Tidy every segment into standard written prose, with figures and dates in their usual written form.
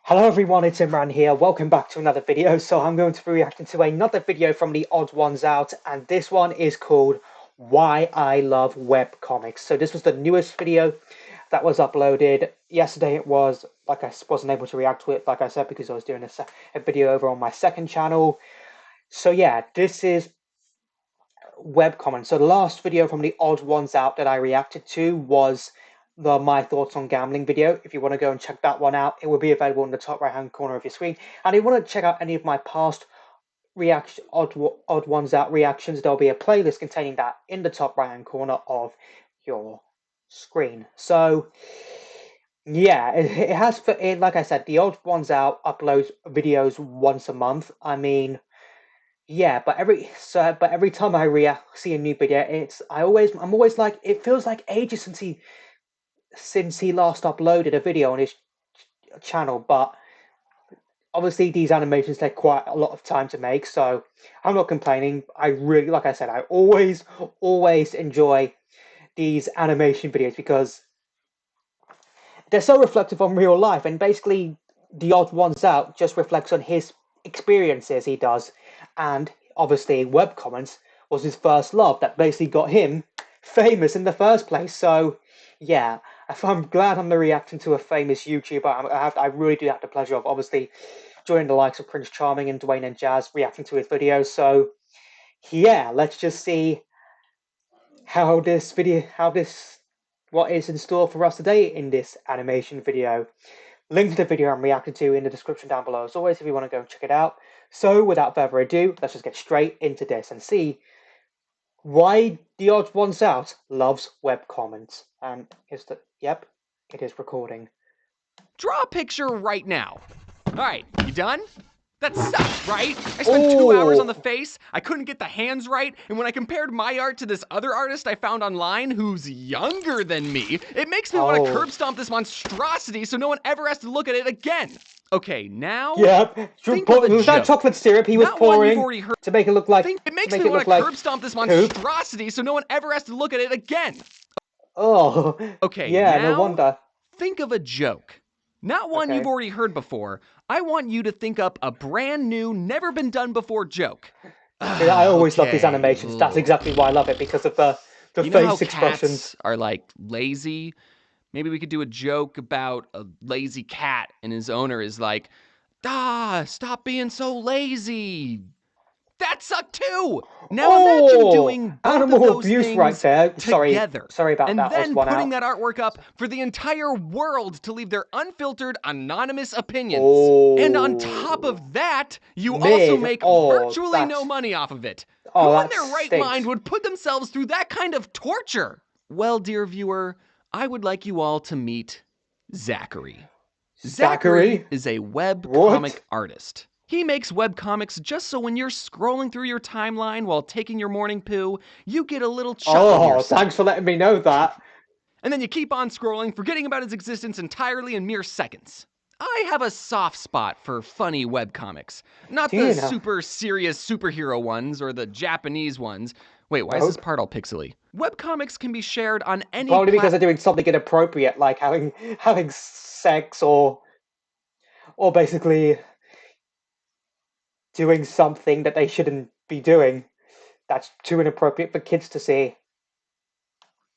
Hello everyone, it's Imran here. Welcome back to another video. So I'm going to be reacting to another video from the Odd Ones Out, and this one is called Why I Love Webcomics. So this was the newest video that was uploaded yesterday. It was, like I wasn't able to react to it, like I said, because I was doing a video over on my second channel. So yeah, this is webcomics. So the last video from the Odd Ones Out that I reacted to was the My Thoughts on Gambling video. If you want to go and check that one out, it will be available in the top right hand corner of your screen. And if you want to check out any of my past odd Ones Out reactions, there'll be a playlist containing that in the top right hand corner of your screen. So yeah, it has, like I said, the Odd Ones Out uploads videos once a month. I mean, yeah, but every time I see a new video, I'm always like, it feels like ages since he last uploaded a video on his channel. But obviously these animations take quite a lot of time to make, so I'm not complaining. I really, like I said, I always enjoy these animation videos because they're so reflective on real life, and basically the Odd Ones Out just reflects on his experiences he does. And obviously webcomics was his first love that basically got him famous in the first place. So yeah, I'm glad I'm reacting to a famous YouTuber. I really do have the pleasure of obviously joining the likes of Prince Charming and Dwayne and Jazz reacting to his videos. So yeah, let's just see what is in store for us today in this animation video. Link to the video I'm reacting to in the description down below as always if you want to go and check it out. So without further ado, let's just get straight into this and see why the Odd Ones Out loves webcomics. And yep, it is recording. Draw a picture right now. All right, you done? That sucks, right? I spent 2 hours on the face, I couldn't get the hands right, and when I compared my art to this other artist I found online who's younger than me, it makes me want to curb stomp this monstrosity so no one ever has to look at it again. Okay, now. Yep. Think of a was that joke. chocolate syrup he was Not one you've pouring already heard. to make it look like. It makes me want to curb stomp this monstrosity so no one ever has to look at it again. Oh. Okay, yeah, now, no wonder. Think of a joke. Not one you've already heard before. I want you to think up a brand new, never been done before joke. I always love these animations. That's exactly why I love it, because of the you know face how expressions. Cats are like lazy? Maybe we could do a joke about a lazy cat and his owner is like, stop being so lazy. That sucked too! Now imagine doing both animal of those abuse things right there. together. Sorry about and that. And then putting that artwork up for the entire world to leave their unfiltered, anonymous opinions. And on top of that, you also make virtually no money off of it. Who in their right mind would put themselves through that kind of torture? Well, dear viewer, I would like you all to meet Zachary. Zachary is a webcomic artist. He makes webcomics just so when you're scrolling through your timeline while taking your morning poo, you get a little chuckle yourself. Thanks for letting me know that. And then you keep on scrolling, forgetting about his existence entirely in mere seconds. I have a soft spot for funny webcomics. Not the super serious superhero ones or the Japanese ones. Wait, why is this part all pixely? Webcomics can be shared on any Probably because they're doing something inappropriate, like having sex or basically doing something that they shouldn't be doing. That's too inappropriate for kids to see.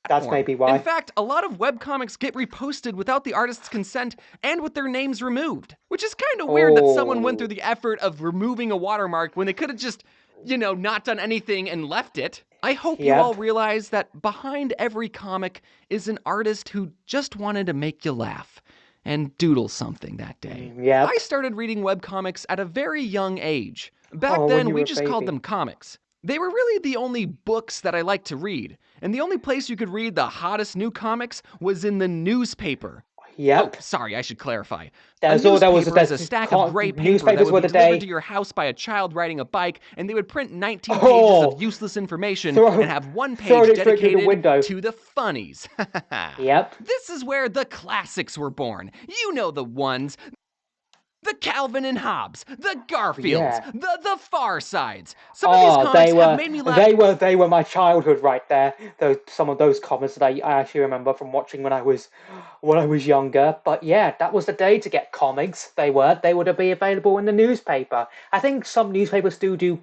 That's maybe why. In fact, a lot of webcomics get reposted without the artist's consent and with their names removed. Which is kind of weird that someone went through the effort of removing a watermark when they could have just, not done anything and left it. I hope you all realize that behind every comic is an artist who just wanted to make you laugh and doodle something that day. I started reading webcomics at a very young age. Back then, we just called them comics. They were really the only books that I liked to read, and the only place you could read the hottest new comics was in the newspaper. Oh, sorry, I should clarify. A newspaper is a stack of gray paper that would be delivered to your house by a child riding a bike, and they would print 19 pages of useless information and have one page dedicated to the funnies. This is where the classics were born. You know the ones. The Calvin and Hobbes, the Garfields, Yeah. the Far Sides. Some of these Oh, comics have made me laugh. they were my childhood right there. Some of those comics that I actually remember from watching when I was younger. But yeah, that was the day to get comics. They would be available in the newspaper. I think some newspapers still do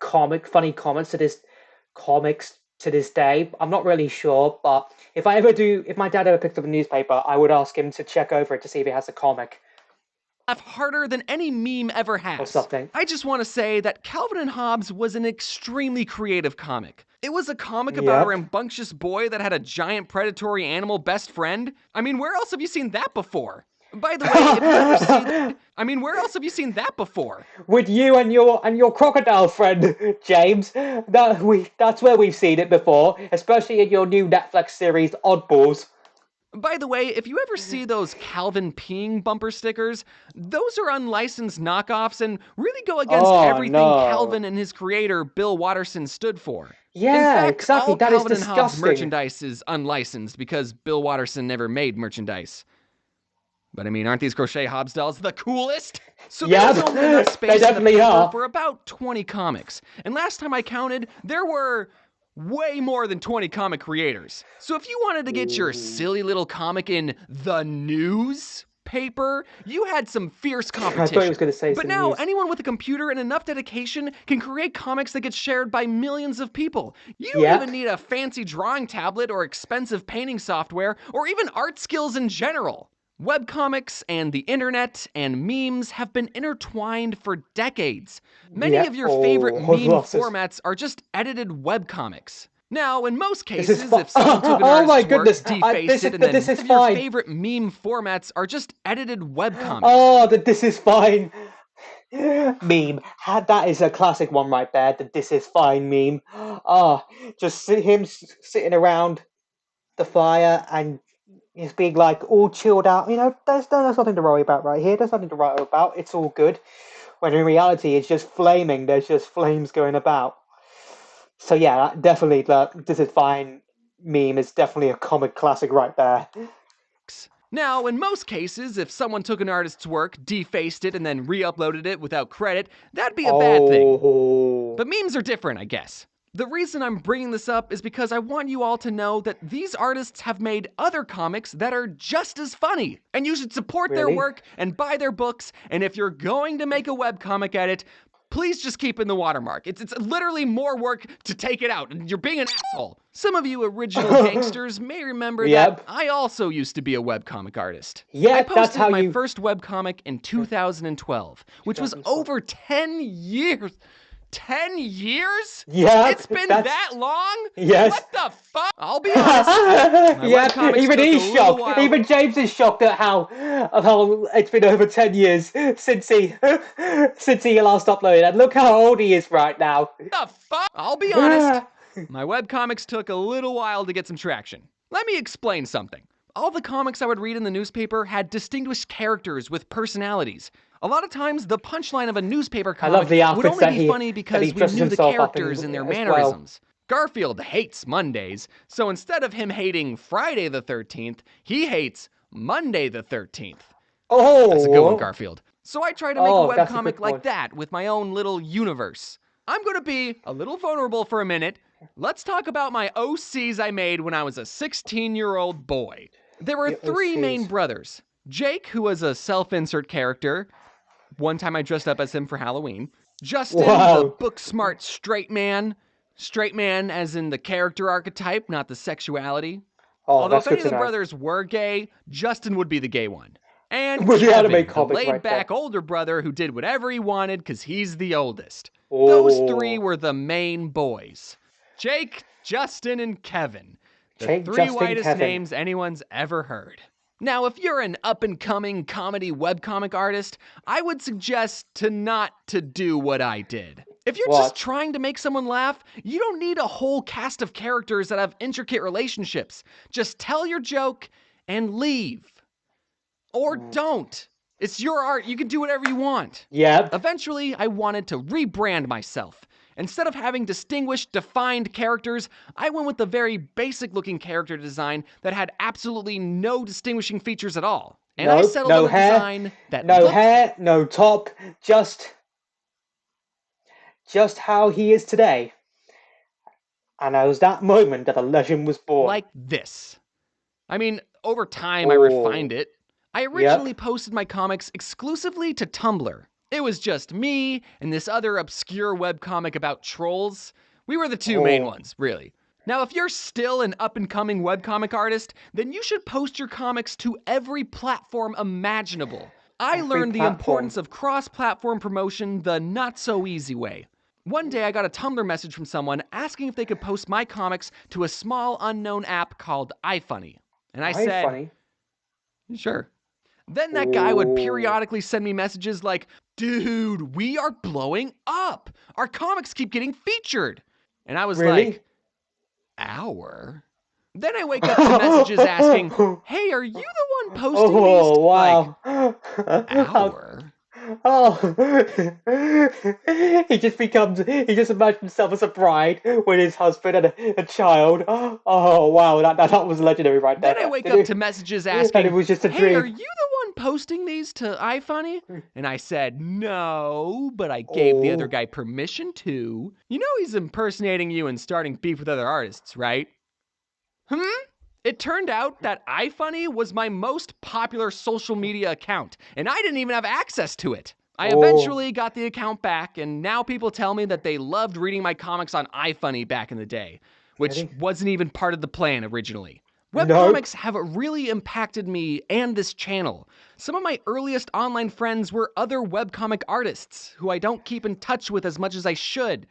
funny comics to this day. I'm not really sure, but if my dad ever picked up a newspaper, I would ask him to check over it to see if it has a comic Harder than any meme ever or has. something. I just want to say that Calvin and Hobbes was an extremely creative comic. It was a comic about a Yep. rambunctious boy that had a giant predatory animal best friend. I mean, where else have you seen that before? By the way, if you ever see where else have you seen that before? With you and your crocodile friend, James. That's where we've seen it before, especially in your new Netflix series, Oddballs. By the way, if you ever see those Calvin peeing bumper stickers, those are unlicensed knockoffs and really go against Oh everything no. Calvin and his creator, Bill Watterson, stood for. In Yeah, fact, exactly. all That is Calvin and Hobbes disgusting. merchandise is unlicensed because Bill Watterson never made merchandise. But I mean, aren't these crochet Hobbes dolls the coolest? So Yeah, there's only enough they space in the definitely paper are. for about 20 comics. And last time I counted, there were way more than 20 comic creators. So if you wanted to get your silly little comic in the newspaper, you had some fierce competition. I thought he was going to say But some now, news. anyone with a computer and enough dedication can create comics that get shared by millions of people. You don't Yep. even need a fancy drawing tablet or expensive painting software or even art skills in general. Webcomics and the internet and memes have been intertwined for decades. Many Yep. of your favorite Oh, meme lots of- formats are just edited webcomics. Now, in most This is cases, fi- if someone took an Oh my artist's work, goodness. defaced it, and then This is of your fine. favorite meme formats are just edited webcomics. Oh, this is fine. Meme. That is a classic one right there. The "this is fine" meme. Ah, just sitting around the fire and he's being like all chilled out. You know, there's nothing to worry about right here. There's nothing to worry about. It's all good. When in reality, it's just flaming. There's just flames going about. So yeah, definitely the "this is fine" meme is definitely a comic classic right there. Now, in most cases, if someone took an artist's work, defaced it, and then re-uploaded it without credit, that'd be a bad thing. Oh. But memes are different, I guess. The reason I'm bringing this up is because I want you all to know that these artists have made other comics that are just as funny, and you should support their Really? work and buy their books, and if you're going to make a webcomic edit, please just keep in the watermark. It's literally more work to take it out, and you're being an asshole. Some of you original gangsters may remember Yep. that I also used to be a webcomic artist. Yeah, I that's posted how my you- first webcomic in 2012, which was 2012. over 10 years. 10 years? Yeah, It's been that's- that long? Yes. What the fuck? I'll be honest. My Yeah, webcomics even took a he's little shocked. while. Even James is shocked at how it's been over 10 years since he last uploaded. And look how old he is right now. The fuck? I'll be honest. My webcomics took a little while to get some traction. Let me explain something. All the comics I would read in the newspaper had distinguished characters with personalities. A lot of times, the punchline of a newspaper I love comic the would outfits only that be he- funny that because he we dresses knew the himself up in characters and their as well. mannerisms. Garfield hates Mondays, so instead of him hating Friday the 13th, he hates Monday the 13th. Oh, That's a good one, Garfield. So I try to make Oh, a that's a webcomic good like one. that with my own little universe. I'm going to be a little vulnerable for a minute. Let's talk about my OCs I made when I was a 16-year-old boy. There were Your three main OCs. brothers. Jake, who was a self-insert character. One time I dressed up as him for Halloween. Justin, Wow. the book-smart straight man. Straight man as in the character archetype, not the sexuality. Oh, Although that's if any good of to the know. brothers were gay, Justin would be the gay one. And With the anime Kevin, the comic right laid-back there. older brother who did whatever he wanted because he's the oldest. Those three Oh. were the main boys. Jake, Justin, and Kevin. The Jake, three Justin, whitest Kevin. names anyone's ever heard. Now, if you're an up-and-coming comedy webcomic artist, I would suggest not to do what I did. If you're What? just trying to make someone laugh, you don't need a whole cast of characters that have intricate relationships. Just tell your joke and leave. Or don't. It's your art. You can do whatever you want. Yep. Eventually, I wanted to rebrand myself. Instead of having distinguished, defined characters, I went with a very basic looking character design that had absolutely no distinguishing features at all. And I No, settled on no a hair, design that no looked hair, no top, just how he is today. And it was that moment that a legend was born. like this. I mean, over time I Oh, refined it. I yep. originally posted my comics exclusively to Tumblr. It was just me and this other obscure webcomic about trolls. We were the two main Oh, ones, really. Now, if you're still an up and coming webcomic artist, then you should post your comics to every platform imaginable. I every learned the platform. importance of cross platform promotion the not so easy way. One day I got a Tumblr message from someone asking if they could post my comics to a small unknown app called iFunny. And I I said, funny. sure. Then that guy would Oh, periodically send me messages like, dude, we are blowing up. Our comics keep getting featured. And I was like, really? our? Then I wake up to messages asking, hey, are you the one posting these? Oh, Like, wow. our? Oh, he just imagined himself as a bride with his husband and a child. Oh, wow, that was legendary right Then I there. wake up to messages And it asking, was just a hey, are dream. you the one posting these to iFunny? And I said, no, but I gave the other Oh, guy permission to. You know he's impersonating you and starting beef with other artists, right? It turned out that iFunny was my most popular social media account, and I didn't even have access to it. I oh, eventually got the account back, and now people tell me that they loved reading my comics on iFunny back in the day, which really? wasn't even part of the plan originally. Nope. Webcomics have really impacted me and this channel. Some of my earliest online friends were other webcomic artists who I don't keep in touch with as much as I should.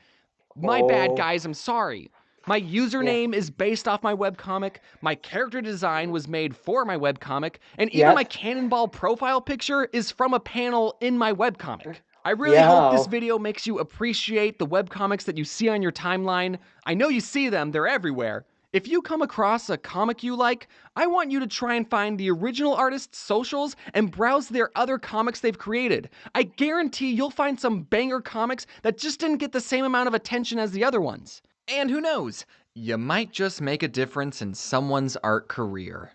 My bad, Oh, guys, I'm sorry. My yeah. username is based off my webcomic, my character design was made for my webcomic, and even my Yep. cannonball profile picture is from a panel in my webcomic. I really hope this Yeah. video makes you appreciate the webcomics that you see on your timeline. I know you see them, they're everywhere. If you come across a comic you like, I want you to try and find the original artist's socials and browse their other comics they've created. I guarantee you'll find some banger comics that just didn't get the same amount of attention as the other ones. And who knows, you might just make a difference in someone's art career.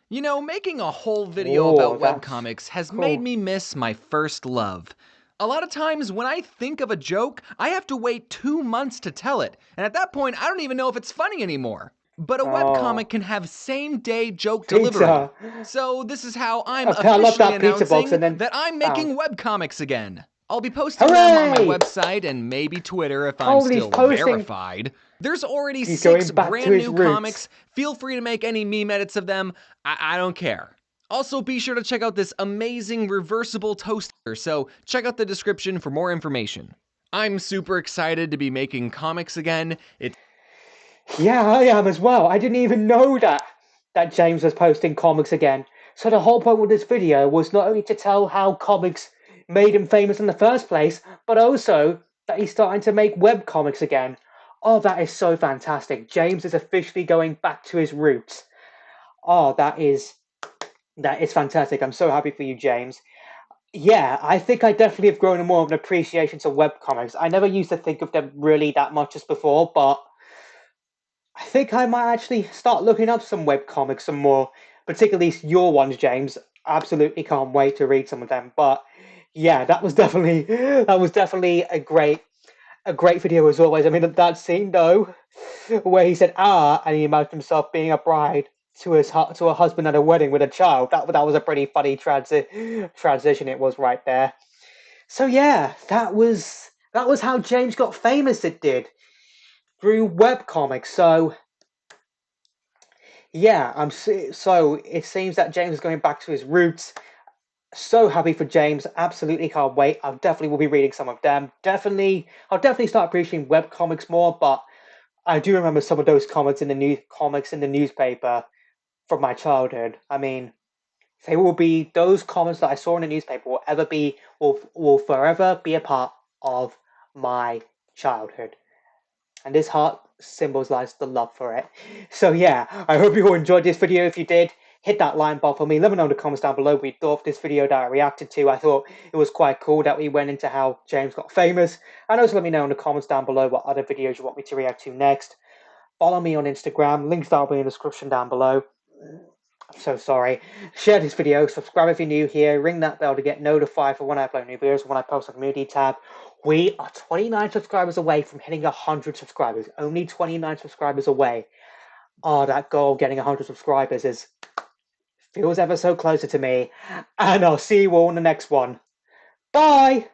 You know, making a whole video Oh, about that's webcomics has made cool. me miss my first love. A lot of times when I think of a joke, I have to wait 2 months to tell it, and at that point, I don't even know if it's funny anymore. But a webcomic Oh, can have same day joke delivery. pizza. So this is how I'm Okay, I love officially that pizza box announcing and then that I'm found. making webcomics again. I'll be posting them on my Hooray! website and maybe Twitter if I'm Oh, he's still posting. verified. There's already He's 6 going back to brand his new roots. comics. Feel free to make any meme edits of them. I don't care. Also, be sure to check out this amazing reversible toaster, so check out the description for more information. I'm super excited to be making comics again. It's Yeah, I am as well. I didn't even know that James was posting comics again. So the whole point with this video was not only to tell how comics made him famous in the first place, but also that he's starting to make web comics again. Oh, that is so fantastic. James is officially going back to his roots. Oh, that is fantastic. I'm so happy for you, James. Yeah, I think I definitely have grown more of an appreciation to webcomics. I never used to think of them really that much as before, but I think I might actually start looking up some webcomics some more, particularly your ones, James. Absolutely can't wait to read some of them. But yeah, that was definitely a great video as always. I mean that scene though, where he said and he imagined himself being a bride to a husband at a wedding with a child. That was a pretty funny transition it was right there. So yeah, that was how James got famous. It did through webcomics. So yeah, so it seems that James is going back to his roots. So happy for James. Absolutely can't wait. I definitely will be reading some of them. I'll definitely start appreciating webcomics more. But I do remember some of those comics in the newspaper from my childhood. I mean, they will be those comments that I saw in the newspaper will forever be a part of my childhood. And this heart symbolizes the love for it. So yeah, I hope you all enjoyed this video. If you did, hit that like button for me. Let me know in the comments down below what you thought of this video that I reacted to. I thought it was quite cool that we went into how James got famous. And also let me know in the comments down below what other videos you want me to react to next. Follow me on Instagram. Links down in the description down below. I'm so sorry. Share this video, subscribe if you're new here, ring that bell to get notified for when I upload new videos, when I post on the community tab. We are 29 subscribers away from hitting 100 subscribers. Only 29 subscribers away. Oh, that goal of getting 100 subscribers is feels ever so closer to me. And I'll see you all in the next one. Bye!